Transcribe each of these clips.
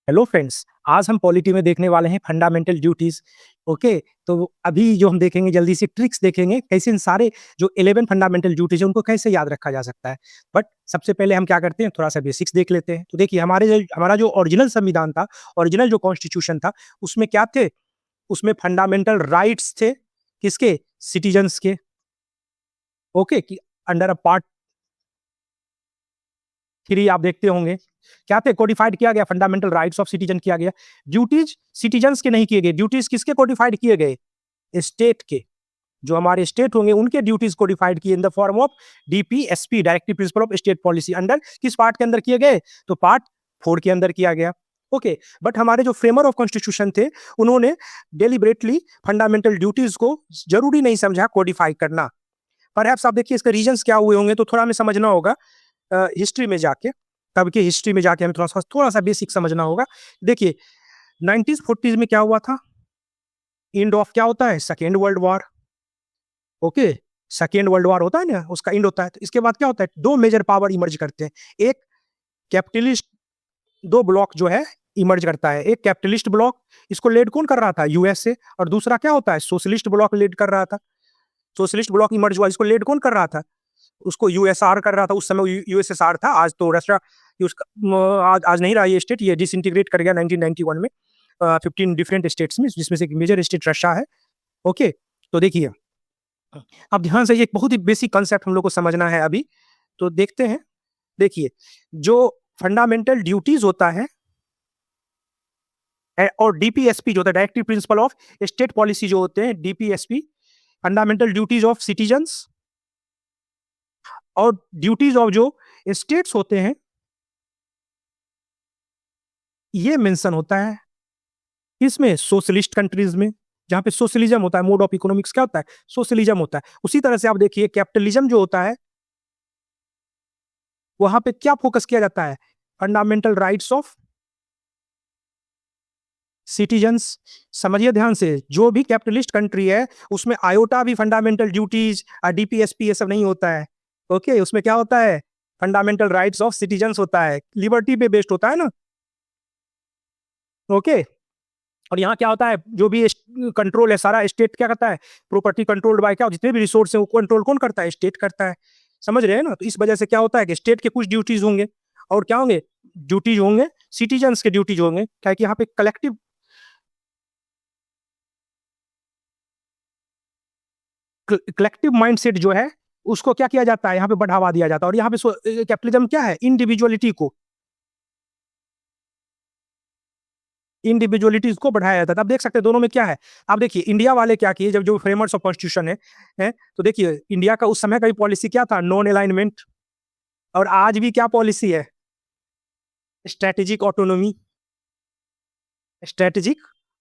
Hello friends, आज हम polity में देखने वाले हैं फंडामेंटल ड्यूटीज। ओके, तो अभी जो हम देखेंगे जल्दी से ट्रिक्स देखेंगे कैसे इन सारे जो 11 फंडामेंटल ड्यूटीज है उनको कैसे याद रखा जा सकता है। बट सबसे पहले हम क्या करते हैं, थोड़ा सा बेसिक्स देख लेते हैं। तो देखिए हमारा जो ओरिजिनल संविधान था, ओरिजिनल जो कॉन्स्टिट्यूशन था, उसमें क्या थे? उसमें फंडामेंटल राइट्स थे। किसके? सिटीजन्स के। ओके, कि अंडर अ पार्ट 3 आप देखते होंगे क्या थे, कोडिफाइड किया गया, फंडामेंटल राइट्स ऑफ सिटीजन किया गया। ड्यूटीज सिटीजन्स के नहीं किए गए, ड्यूटीज किसके कोडिफाइड किए गए? स्टेट के। जो हमारे स्टेट होंगे उनके ड्यूटीज कोडिफाइड किए in the form of DPSP, directive principle of state policy. Under किस पार्ट के अंदर किए गए? तो पार्ट 4 के अंदर किया गया। ओके, बट हमारे जो फ्रेमर ऑफ कॉन्स्टिट्यूशन थे उन्होंने डेलिबरेटली फंडामेंटल ड्यूटीज को जरूरी नहीं समझा कोडिफाई करना। परहैप्स आप देखिए इसके रीजंस क्या हुए होंगे, तो थोड़ा हमें समझना होगा हिस्ट्री में जाके, तब की हिस्ट्री में जाके हमें थोड़ा सा बेसिक समझना होगा। देखिए 1940s में क्या हुआ था? एंड ऑफ क्या होता है? Second world war. Okay, second world war होता है ना, उसका एंड होता है। तो इसके बाद क्या होता है? दो मेजर पावर इमर्ज करते हैं। एक कैपिटलिस्ट, दो ब्लॉक जो है इमर्ज करता है। एक कैपिटलिस्ट ब्लॉक, इसको लीड कौन कर रहा था? यूएसए। और दूसरा क्या होता है? सोशलिस्ट ब्लॉक लीड कर रहा था। सोशलिस्ट ब्लॉक इमर्ज हुआ, इसको लीड कौन कर रहा था? उसको यूएसआर कर रहा था। उस समय यूएसएसआर था, आज तो रशिया। आज नहीं रहा ये स्टेट, ये डिसइंटीग्रेट कर गया 1991 में 15 डिफरेंट स्टेट्स में, जिसमें से एक मेजर स्टेट रशिया है। ओके, तो देखिए अब ध्यान से, ये एक बहुत ही बेसिक कॉन्सेप्ट हम लोग को समझना है अभी। तो देखते हैं। देखिए जो फंडामेंटल ड्यूटीज होता है और डीपीएसपी जो होता है, directive principle of state policy, जो होते हैं DPSP, fundamental duties of citizens और ड्यूटीज ऑफ जो स्टेट्स होते हैं, ये मेंशन होता है इसमें सोशलिस्ट कंट्रीज में, जहां पे सोशलिज्म होता है। मोड ऑफ इकोनॉमिक्स क्या होता है? सोशलिज्म होता है। उसी तरह से आप देखिए कैपिटलिज्म जो होता है, वहां पे क्या फोकस किया जाता है? Fundamental rights of citizens. समझिए ध्यान से, जो भी कैपिटलिस्ट कंट्री है उसमें आयोटा भी फंडामेंटल ड्यूटीज डीपीएसपी ये सब नहीं होता है। ओके, उसमें क्या होता है? फंडामेंटल राइट्स ऑफ सिटीजन्स होता है, लिबर्टी पे बेस्ड होता है ना। ओके, और यहाँ क्या होता है? जो भी कंट्रोल है सारा स्टेट क्या करता है? प्रॉपर्टी कंट्रोल्ड बाय क्या? जितने भी रिसोर्स हैं वो कंट्रोल कौन करता है? स्टेट करता है। समझ रहे हैं ना? तो इस वजह से क्या होता है कि स्टेट के कुछ ड्यूटीज होंगे और क्या होंगे? ड्यूटीज होंगे सिटीजन्स के ड्यूटीज होंगे। क्या है कि यहाँ पे कलेक्टिव माइंडसेट जो है उसको क्या किया जाता है? यहाँ पे बढ़ावा दिया जाता है। और यहाँ पे कैपिटलिज्म क्या है? इंडिविजुअलिटी को, इंडिविजुअलिटीज को बढ़ाया जाता है। आप देख सकते हैं दोनों में क्या है। आप देखिए इंडिया वाले क्या किए, जब जो फ्रेमर्स ऑफ कॉन्स्टिट्यूशन है, तो देखिए इंडिया का उस समय का भी पॉलिसी क्या था? Non alignment. और आज भी क्या पॉलिसी है? Strategic autonomy, strategic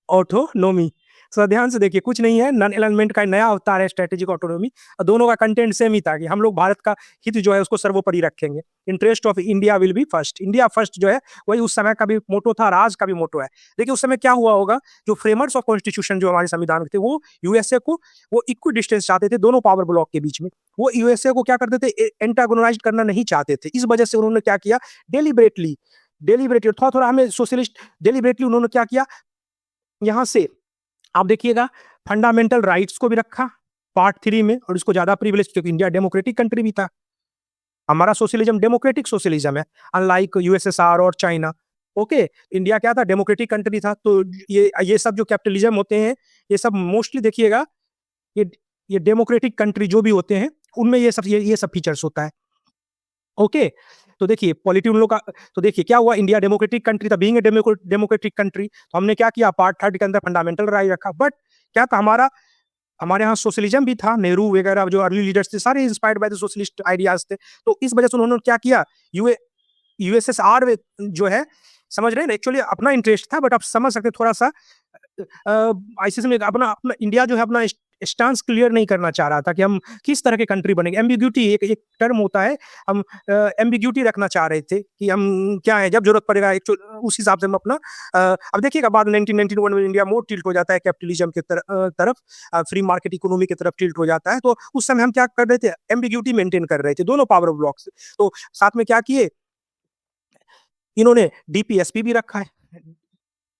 autonomy. तो ध्यान से देखिए, कुछ नहीं है, नॉन अलाइनमेंट का नया अवतार है स्ट्रेटेजिक ऑटोनोमी। और दोनों का कंटेंट सेम ही था कि हम लोग भारत का हित जो है उसको सर्वोपरि रखेंगे। Interest of India will be first, India first जो है वही उस समय का भी मोटो था और आज का भी मोटो है। देखिए उस समय क्या हुआ होगा, जो फ्रेमर्स ऑफ कॉन्स्टिट्यूशन जो हमारे संविधान के थे, वो यूएसए को वो इक्वी डिस्टेंस चाहते थे दोनों पावर ब्लॉक के बीच में। वो यूएसए को क्या करते थे? एंटागोनाइज करना नहीं चाहते थे। इस वजह से उन्होंने क्या किया? डेलिबरेटली, डेलिबरेटली थोड़ा थोड़ा हमें सोशलिस्ट, डेलिबरेटली उन्होंने क्या किया? यहां से आप देखिएगा फंडामेंटल राइट्स को भी रखा पार्ट 3 में, और इसको ज्यादा प्रिविलेज, क्योंकि इंडिया डेमोक्रेटिक कंट्री भी था। हमारा सोशलिज्म डेमोक्रेटिक सोशलिज्म है, अनलाइक यूएसएसआर और चाइना। ओके, इंडिया क्या था? डेमोक्रेटिक कंट्री था। तो ये सब जो कैपिटलिज्म होते हैं, ये सब मोस्टली देखिएगा, ये ये डेमोक्रेटिक कंट्री जो भी होते हैं उनमें ये सब फीचर्स होता है। ओके, तो देखिए पॉलिटी उन लोग का, तो देखिए क्या हुआ, इंडिया डेमोक्रेटिक कंट्री था, बीइंग ए डेमोक्रेटिक कंट्री, तो हमने क्या किया? पार्ट 3 के अंदर फंडामेंटल राइट रखा। बट क्या था, हमारे यहाँ सोशलिज्म भी था। नेहरू वगैरह जो अर्ली लीडर्स थे सारे inspired by the socialist ideas थे। तो इस वजह से उन्होंने क्या किया? यूएसएसआर जो है, समझ रहे हैं ना, एक्चुअली अपना इंटरेस्ट था, बट आप समझ सकते थोड़ा सा आईसीसी में अपना अपना इंडिया जो है अपना स्टांस क्लियर नहीं करना चाह रहा था कि हम किस तरह के कंट्री बनेंगे। एम्बिग्यूटी एक टर्म होता है, हम एम्बिग्यूटी रखना चाह रहे थे कि हम क्या है, जब जरूरत पड़ेगा उस हिसाब से हम अपना अब देखिएगा बाद 1991 में इंडिया मोर टिल्ट हो जाता है कैपिटलिज्म के तरफ, फ्री मार्केट इकोनॉमी की तरफ टिल्ट हो जाता है। तो उस समय हम क्या कर रहे थे? एम्बिग्यूटी मेंटेन कर रहे थे दोनों पावर ब्लॉक्स। तो साथ में क्या किए इन्होंने? डीपीएसपी भी रखा है,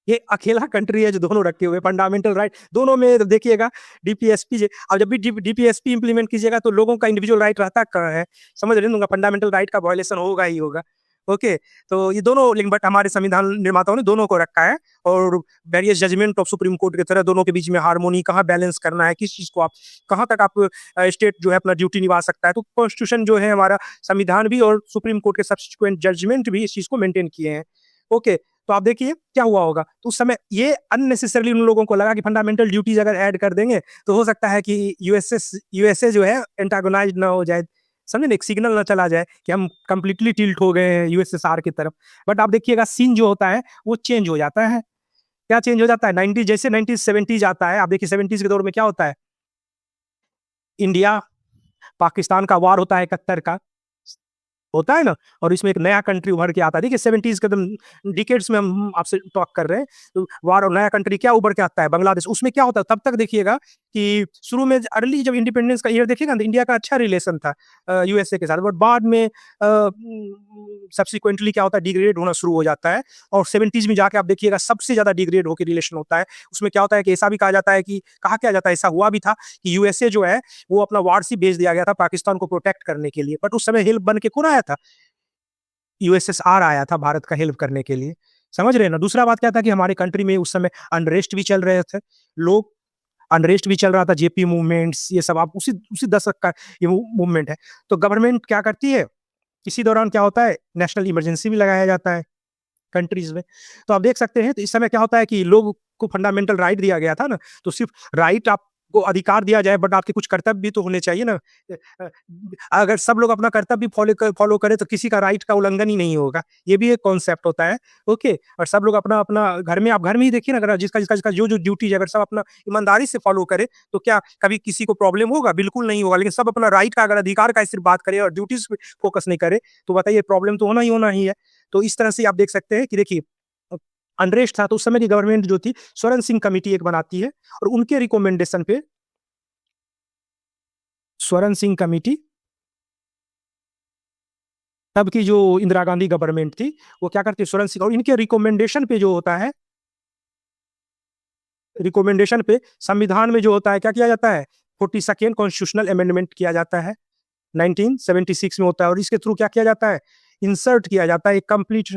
ये अकेला कंट्री है जो दोनों रखे हुए फंडामेंटल राइट दोनों में देखिएगा। डीपीएसपी अब जब भी डीपीएसपी इंप्लीमेंट कीजिएगा तो लोगों का इंडिविजुअल राइट रहता कहाँ है, समझ रहे होंगे, फंडामेंटल राइट का वायलेशन होगा ही होगा। ओके, तो ये दोनों लिंक बट हमारे संविधान निर्माताओं ने दोनों को रखा है, और various judgement of Supreme Court की तरह दोनों के बीच में हार्मोनी कहाँ बैलेंस करना है, किस चीज को आप कहाँ तक आप स्टेट जो है अपना ड्यूटी निभा सकता है। तो कॉन्स्टिट्यूशन जो है हमारा संविधान भी और सुप्रीम कोर्ट के सब्सिक्वेंट जजमेंट भी इस चीज को मेंटेन किए हैं। ओके, तो आप देखिए क्या हुआ होगा, तो उस समय ये अननेसेसरली उन लोगों को लगा कि फंडामेंटल ड्यूटीज अगर ऐड कर देंगे तो हो सकता है कि यूएसए जो है एंटागोनाइज ना हो जाए, समझे ना, एक सिग्नल ना चला जाए कि हम कंप्लीटली टिल्ट हो गए हैं यूएसएसआर की तरफ। बट आप देखिएगा सीन जो होता है वो चेंज हो जाता है। क्या चेंज हो जाता है, 90 जैसे 1970s आता है, आप देखिए 70s के दौर में क्या होता है, इंडिया पाकिस्तान का वार होता है 71 का, होता है ना, और इसमें एक नया कंट्री उभर के आता है। देखिए 70s के एकदम डिकेड्स में हम आपसे टॉक कर रहे हैं, तो वार और नया कंट्री क्या उभर के आता है, बांग्लादेश। उसमें क्या होता है तब तक देखिएगा कि शुरू में अर्ली जब इंडिपेंडेंस का ईयर देखिएगा तो इंडिया का अच्छा रिलेशन था यूएसए के साथ, बट बाद में सब्सिक्वेंटली क्या होता है, डिग्रेड होना शुरू हो जाता है, और 70s में जाके आप देखिएगा सबसे ज्यादा डिग्रेड होकर रिलेशन होता है। उसमें क्या होता है कि ऐसा भी कहा जाता है कि कहा क्या जाता है, ऐसा हुआ भी था कि यूएसए जो है वो अपना वारसी भेज दिया गया था पाकिस्तान को प्रोटेक्ट करने के लिए, बट उस समय हेल्प बन के कौन आया था, यूएसएसआर आया था भारत का हेल्प करने के लिए, समझ रहे हैं ना। दूसरा बात क्या था कि हमारे कंट्री में उस समय अनरेस्ट भी चल रहे थे, लोग अनरेस्ट भी चल रहा था, जेपी मूवमेंट्स, ये सब आप उसी उसी दशक का ये मूवमेंट है। तो गवर्नमेंट क्या करती है, इसी दौरान क्या होता है, नेशनल इमरजेंसी भी लगाया जाता है कंट्रीज में। तो आप देख सकते हैं, तो इस समय क्या होता है कि लोगों को फंडामेंटल राइट दिया गया था ना, तो सिर्फ राइट आपको अधिकार दिया जाए, बट आपके कुछ कर्तव्य भी तो होने चाहिए ना। अ, अगर सब लोग अपना कर्तव्य भी फॉलो करें तो किसी का राइट का उल्लंघन ही नहीं होगा, ये भी एक कॉन्सेप्ट होता है। ओके, और सब लोग अपना अपना घर में, आप घर में ही देखिए ना, अगर जिसका जिसका जिसका जो जो ड्यूटी है, अगर सब अपना ईमानदारी से फॉलो करे तो क्या कभी किसी को प्रॉब्लम होगा, बिल्कुल नहीं होगा। लेकिन सब अपना राइट का अगर अधिकार का सिर्फ बात करे और ड्यूटीज पे फोकस नहीं करे तो बताइए प्रॉब्लम तो होना ही है। तो इस तरह से आप देख सकते हैं कि देखिए अनरेस्ट था, तो उस समय की गवर्नमेंट जो थी स्वरण सिंह कमेटी एक बनाती है, और उनके रिकमेंडेशन पे स्वरण सिंह कमेटी, तब की जो इंदिरा गांधी गवर्नमेंट थी, वो क्या करती है, स्वरण सिंह, और इनके रिकमेंडेशन पे जो होता है, रिकमेंडेशन पे संविधान में जो होता है क्या किया जाता है, 42nd कॉन्स्टिट्यूशनल अमेंडमेंट किया जाता है 1976 में होता है, और इसके थ्रू क्या किया जाता है, इंसर्ट किया जाता है एक कंप्लीट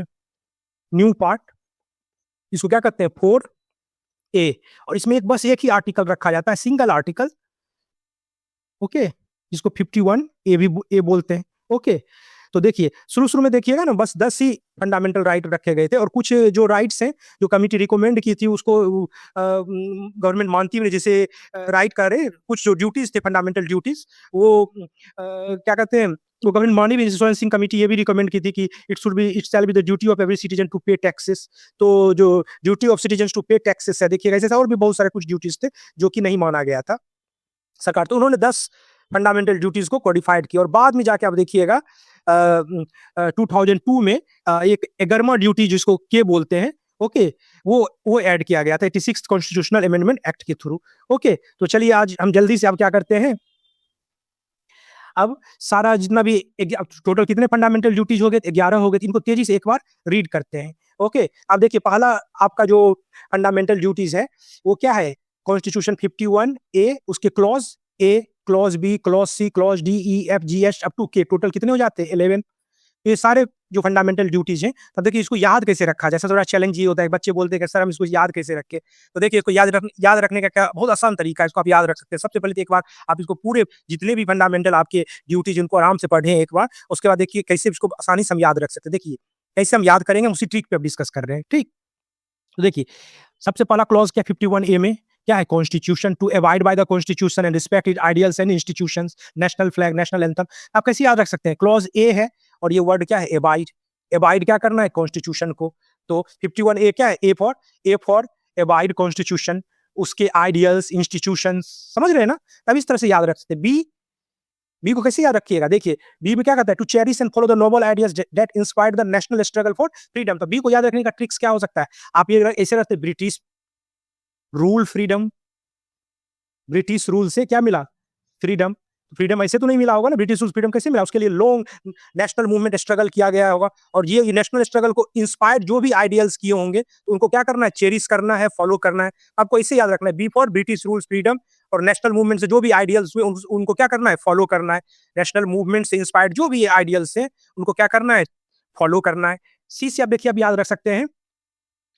न्यू पार्ट, इसको क्या कहते हैं 4A, और इसमें एक बस एक ही आर्टिकल रखा जाता है, सिंगल आर्टिकल। ओके, जिसको 51A भी ए बोलते हैं। ओके, तो देखिए शुरू-शुरू में देखिएगा ना बस 10 ही फंडामेंटल राइट रखे गए थे, और कुछ जो राइट्स हैं जो कमिटी रिकमेंड की थी उसको गवर्नमेंट मानती भी नहीं, जैसे राइट करे कुछ जो ड्यूटीज थे फंडामेंटल ड्यूटीज, वो क्या कहते हैं, वो गवर्नमेंट मानी भी, स्वर्ण सिंह कमेटी ये भी रिकमेंड की थी कि it shall be the duty of every citizen to pay taxes. तो जो duty of citizen to pay taxes है, देखिएगा ऐसे और भी बहुत सारे कुछ ड्यूटीज थे जो कि नहीं माना गया था सरकार। तो उन्होंने 10 फंडामेंटल ड्यूटीज को कोडिफाइड किया, और बाद में जाके आप देखिएगा 2002 में एक 11वां ड्यूटी जिसको के बोलते हैं, ओके, वो ऐड किया गया था 86th कॉन्स्टिट्यूशनल अमेंडमेंट एक्ट के थ्रू। ओके, तो चलिए आज हम जल्दी से अब क्या करते हैं, अब सारा जितना भी टोटल कितने फंडामेंटल ड्यूटीज हो गए, 11 हो गए, इनको तेजी से एक बार रीड करते हैं। ओके, अब देखिए पहला आपका जो फंडामेंटल ड्यूटीज है वो क्या है, कॉन्स्टिट्यूशन 51A, उसके clause A, clause B, clause C, clause D, E, F, G, H up to K, total कितने हो जाते हैं 11। ये सारे जो फंडामेंटल ड्यूटीज हैं, तब देखिए इसको याद कैसे रखा जाए, थोड़ा चैलेंज ये होता है, बच्चे बोलते हैं कि सर हम इसको याद कैसे रखें। तो देखिए इसको याद रखने का क्या बहुत आसान तरीका है, इसको आप याद रख सकते हैं। सबसे पहले तो एक बार आप इसको पूरे जितने भी फंडामेंटल आपके ड्यूटीज उनको आराम से पढ़ें एक बार, उसके बाद देखिए कैसे इसको आसानी से हम याद रख सकते हैं। देखिए कैसे हम याद करेंगे, उसी ट्रिक पे अब डिस्कस कर रहे हैं, ठीक। तो देखिए सबसे पहला क्लॉज क्या 51A में क्या है, constitution to abide by the constitution and respect it ideals and institutions, national flag, national anthem. आप कैसे याद रख सकते हैं, क्लॉज ए है और ये वर्ड क्या है अबाइड, अबाइड क्या करना है, कॉन्स्टिट्यूशन को। तो 51A क्या है, ए फॉर अबाइड कॉन्स्टिट्यूशन, उसके आइडियल्स, इंस्टीट्यूशंस, समझ रहे हैं ना। तब इस तरह से याद रख सकते हैं। बी को कैसे याद रखिएगा, देखिए बी में क्या कहता है, to cherish and follow the noble ideas that inspired the national struggle for freedom. तो बी को याद रखने का ट्रिक्स क्या हो सकता है, आप ये ऐसे रखते, British rule freedom, British rule से क्या मिला, फ्रीडम, फ्रीडम ऐसे तो नहीं मिला होगा ना, ब्रिटिश रूल फ्रीडम कैसे मिला? उसके लिए लॉन्ग नेशनल मूवमेंट स्ट्रगल किया गया होगा, और ये नेशनल स्ट्रगल को इंस्पायर्ड जो भी आइडियल्स किए होंगे, तो उनको क्या करना है? चेरिश करना है, फॉलो करना है। आपको इसे याद रखना है, बिफोर ब्रिटिश रूल फ्रीडम और नेशनल मूवमेंट से जो भी आइडियल्स हुए उनको क्या करना है? फॉलो करना है। नेशनल मूवमेंट से इंस्पायर्ड जो भी आइडियल्स हैं उनको क्या करना है? फॉलो करना है। सी से आप देखिए, आप याद रख सकते हैं।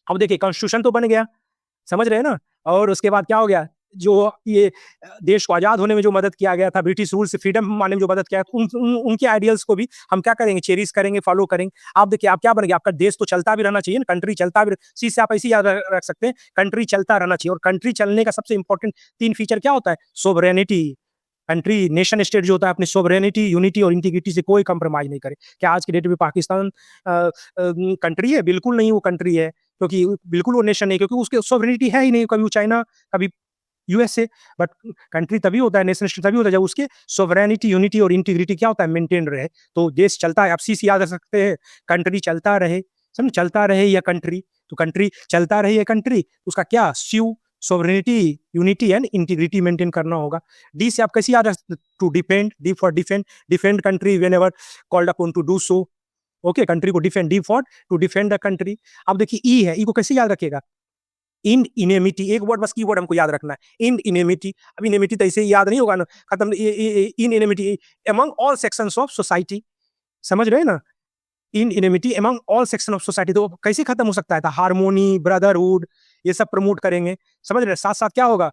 अब देखिए कॉन्स्टिट्यूशन तो बन गया, समझ रहे हैं ना? और उसके बाद क्या हो गया? जो ये देश को आज़ाद होने में जो मदद किया गया था, ब्रिटिश रूल से फ्रीडम पाने में जो मदद किया, तो उनके आइडियल्स को भी हम क्या करेंगे? चेरिश करेंगे, फॉलो करेंगे। आप देखिए, आप क्या बनेंगे? आपका देश तो चलता भी रहना चाहिए ना, कंट्री चलता भी। सी से आप ऐसे ही याद रख सकते हैं, कंट्री चलता रहना चाहिए। और कंट्री चलने का सबसे इंपॉर्टेंट 3 फीचर क्या होता है? सोवरेनिटी। कंट्री, नेशन स्टेट जो होता है अपनी सोवरेनिटी, यूनिटी और इंटीग्रिटी से कोई कंप्रोमाइज़ नहीं करे। क्या आज की डेट में पाकिस्तान कंट्री है? बिल्कुल नहीं वो कंट्री है, क्योंकि बिल्कुल वो नेशन नहीं, क्योंकि उसकी सोवरेनिटी है ही नहीं। कभी वो चाइना, कभी यूएसए। बट कंट्री तभी होता है, नेशन स्टेट तभी होता है जब उसके सोवरेनिटी, यूनिटी और इंटीग्रिटी क्या होता है? मेंटेन रहे, तो देश चलता है। आप सी याद रख सकते हैं, कंट्री चलता रहे, समझ, चलता रहे या कंट्री, तो कंट्री चलता रहे या कंट्री, उसका क्या? Sue sovereignty, unity and integrity maintain करना होगा। डी से आप कैसे याद रख? To defend, D for defend, defend country whenever called upon to do so. Okay, country को defend, D for to defend the country. अब देखिए ई है, ई को कैसे याद रखेगा? इन इनेमिटी, एक वर्ड बस कीवर्ड हमको याद रखना है, इन इनेमिटी। अब इनेमिटी तो ऐसे ही याद नहीं होगा ना, खत्म। In enmity among all sections of society, समझ रहे हैं ना? In enmity among all section of society, तो कैसे खत्म हो सकता है? हार्मोनी, ब्रदरहुड, ये सब प्रमोट करेंगे, समझ रहे हैं? साथ साथ क्या होगा?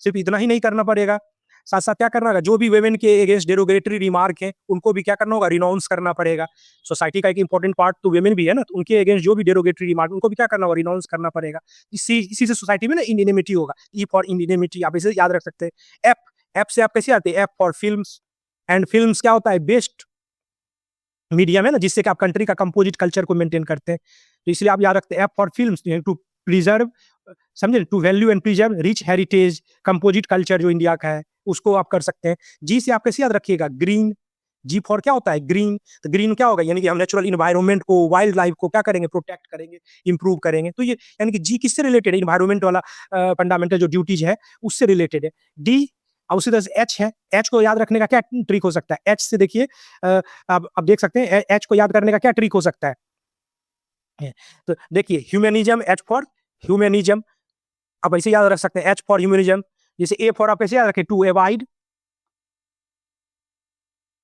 सिर्फ इतना ही नहीं करना पड़ेगा, साथ साथ क्या करना होगा? जो भी वेमेन के अगेंस्ट डेरोगेटरी रिमार्क है उनको भी क्या करना होगा? रिनाउंस करना पड़ेगा। सोसाइटी का एक इंपॉर्टेंट पार्ट तो वेमेन भी है ना, तो उनके अगेंस्ट जो भी डेरोगेटरी रिमार्क, उनको भी क्या करना होगा? रिनाउंस करना पड़ेगा। इसी से सोसाइटी में ना इंडिनेमिटी होगा। ई फॉर इंडिनेमिटी आप इसे याद रख सकते हैं। एफ, एफ से आप कैसे आते हैं? F for films, and films क्या होता है? बेस्ट मीडियम है ना, जिससे कि आप कंट्री का कंपोजिट कल्चर को मेंटेन करते हैं, तो इसलिए आप याद रखते हैं F for films, to preserve, समझे, to value and preserve rich heritage, composite culture जो इंडिया का है उसको आप कर सकते हैं। जी से आप कैसे याद रखिएगा? ग्रीन, जी फॉर क्या होता है? ग्रीन, तो ग्रीन क्या होगा? यानी कि हम नेचुरल इन्वायरमेंट को, वाइल्ड लाइफ को क्या करेंगे? प्रोटेक्ट करेंगे, इंप्रूव करेंगे। तो ये यानी कि जी किससे रिलेटेड है? इन्वायरमेंट वाला फंडामेंटल जो ड्यूटीज है उससे रिलेटेड है। डी, और उसी तरह से एच है, एच को याद रखने का क्या ट्रिक हो सकता है? एच से देखिए, आप देख सकते हैं एच को याद करने का क्या ट्रिक हो सकता है? तो देखिए ह्यूमैनिज्म, एच फॉर ह्यूमैनिज्म, आप ऐसे याद रख सकते हैं, एच फॉर ह्यूमैनिज्म। जैसे ए फॉर आप कैसे याद रखें? टू अवॉइड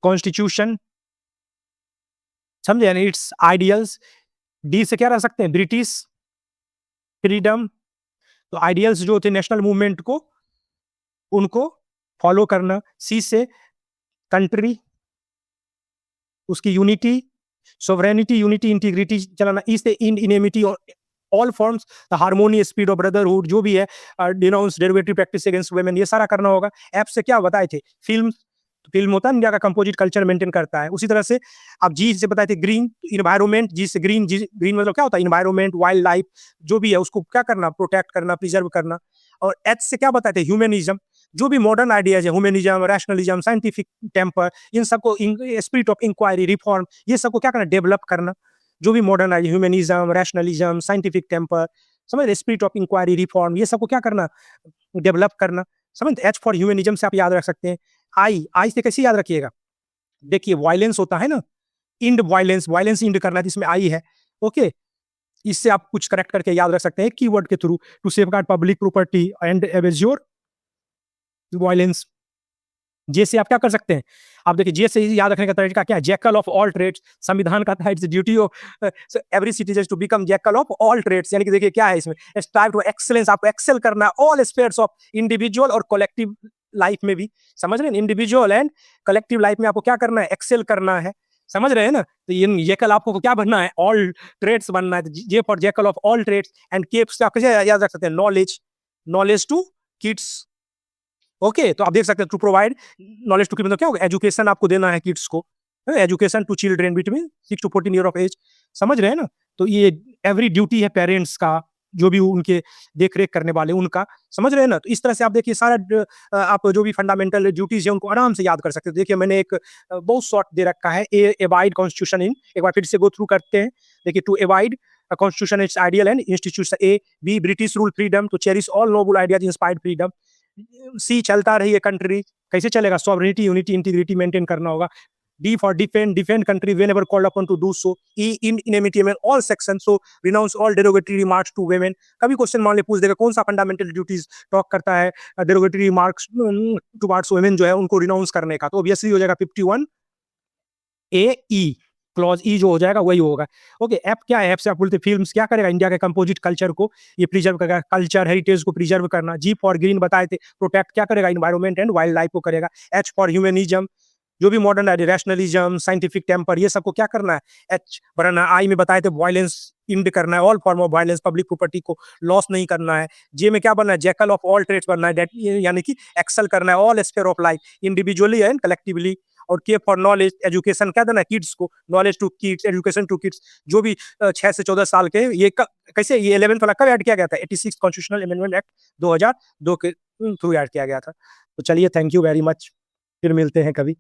कॉन्स्टिट्यूशन, समझे, यानी इट्स आइडियल्स। डी से क्या रख सकते हैं? ब्रिटिश फ्रीडम, तो आइडियल्स जो थे नेशनल मूवमेंट को, उनको फॉलो करना। सी से कंट्री, उसकी यूनिटी, सोवरेनिटी, यूनिटी, इंटीग्रिटी चलाना। ई से इन इनेमिटी और all forms, the harmony, speed of brotherhood, जो भी है, denounce derivative practice against women, ये सारा करना होगा। एफ से क्या बताए थे? फिल्म, तो फिल्म होता है इंडिया का कंपोजिट कल्चर मेंटेन करता है। उसी तरह से आप जी से बताए थे ग्रीन, इन्वायरमेंट, जी से ग्रीन, जी ग्रीन मतलब क्या होता है? इन्वायरमेंट, वाइल्ड लाइफ जो भी है उसको क्या करना? प्रोटेक्ट करना, प्रिजर्व करना। और एच से क्या बताए थे? ह्यूमनिज्म, जो भी मॉडर्न आइडियाज है, ह्यूमनिज्म, रैशनलिज्म, साइंटिफिक टेम्पर, इन सबको, स्पिरिट ऑफ इंक्वायरी, रिफॉर्म, ये सबको क्या करना? डेवलप करना। जो भी modern idea, humanism, rationalism, scientific temper, समझ, स्पिरिट ऑफ इंक्वायरी, रिफॉर्म, ये सबको क्या करना? डेवलप करना, समझ। एच फॉर ह्यूमनिज्म से आप याद रख सकते हैं। आई, आई से कैसे याद रखिएगा? देखिए वायलेंस होता है ना, इंड वायलेंस, वायलेंस इंड करना है, इसमें आई है। ओके, इससे आप कुछ करेक्ट करके याद रख सकते हैं कीवर्ड के through. To safeguard public property and abjure violence. J से आप क्या कर सकते हैं? आप देखिए जे से याद रखने का तरीका क्या है? जैकल ऑफ ऑल ट्रेड्स, संविधान का था it's duty of every citizen to become jackal of all trades, यानी कि देखिए क्या है इसमें? स्ट्राइव टू एक्सेलेंस, आपको एक्सेल करना है ऑल स्फीयर्स ऑफ इंडिविजुअल और कलेक्टिव लाइफ में भी, समझ रहे हैं? इंडिविजुअल एंड कलेक्टिव लाइफ में आपको क्या करना है? एक्सेल करना है, समझ रहे हैं ना? तो ये जैकल आपको क्या बनना है? ऑल ट्रेड्स बनना है। J for jackal of all trades. And K से आप कैसे याद रख सकते हैं? Knowledge, knowledge to kids. Okay, तो आप देख सकते हैं to provide knowledge to kids मतलब क्या होगा? एजुकेशन आपको देना है किड्स को, education to children between 6 to 14 year of age, समझ रहे हैं ना? तो ये एवरी ड्यूटी है पेरेंट्स का, जो भी उनके देख रेख करने वाले उनका, समझ रहे हैं ना? तो इस तरह से आप देखिए सारा आप जो भी फंडामेंटल ड्यूटीज है उनको आराम से याद कर सकते हैं। देखिए मैंने एक बहुत शॉर्ट दे रखा है, ए अवॉइड कॉन्स्टिट्यूशन इन, एक बार फिर से गो थ्रू करते हैं। देखिए to avoid constitution its ideal and institution. A, B British rule freedom, to cherish all noble ideas inspired freedom. C चलता रही है कंट्री, कैसे चलेगा? सॉवरेनिटी, यूनिटी, इंटीग्रिटी मेंटेन करना होगा। D for defend country whenever called upon to do so. E in enmity में all sections, so renounce all derogatory remarks to women. कभी question मान ले पूछ देगा कौन सा फंडामेंटल ड्यूटीज टॉक करता है derogatory remarks towards women जो है उनको रिनाउंस करने का, तो ऑब्वियसली हो जाएगा 51 ए ई, क्लॉज ई जो हो जाएगा वही होगा। ओके, ऐप क्या है? ऐप से आप बोलते फिल्म्स क्या करेगा? इंडिया के कंपोजिट कल्चर को ये प्रिजर्व करेगा, कल्चर हेरिटेज को प्रिजर्व करना। जी फॉर ग्रीन बताए थे, प्रोटेक्ट क्या करेगा? इन्वायरमेंट एंड वाइल्ड लाइफ को करेगा। एच फॉर ह्यूमनिज्म, जो भी मॉडर्न रैशनलिज्म, साइंटिफिक टेम्पर, ये सबको क्या करना है? एच बनाना। आई में बताए थे वायलेंस इंड करना है, all form of violence, public property को लॉस नहीं करना है। जे में क्या बनना है? जैकल ऑफ ऑल ट्रेड्स बनना है, दैट यानी कि एक्सेल करना है all sphere of life, individually and collectively. और के फॉर नॉलेज, एजुकेशन क्या देना है? किड्स को, knowledge to kids, education to kids. जो भी 6 से 14 साल के, ये कैसे ये 11th वाला कब ऐड किया गया था? 86 कॉन्स्टिट्यूशनल अमेंडमेंट एक्ट 2002 के थ्रू ऐड किया गया था। तो चलिए, थैंक यू वेरी मच, फिर मिलते हैं कभी।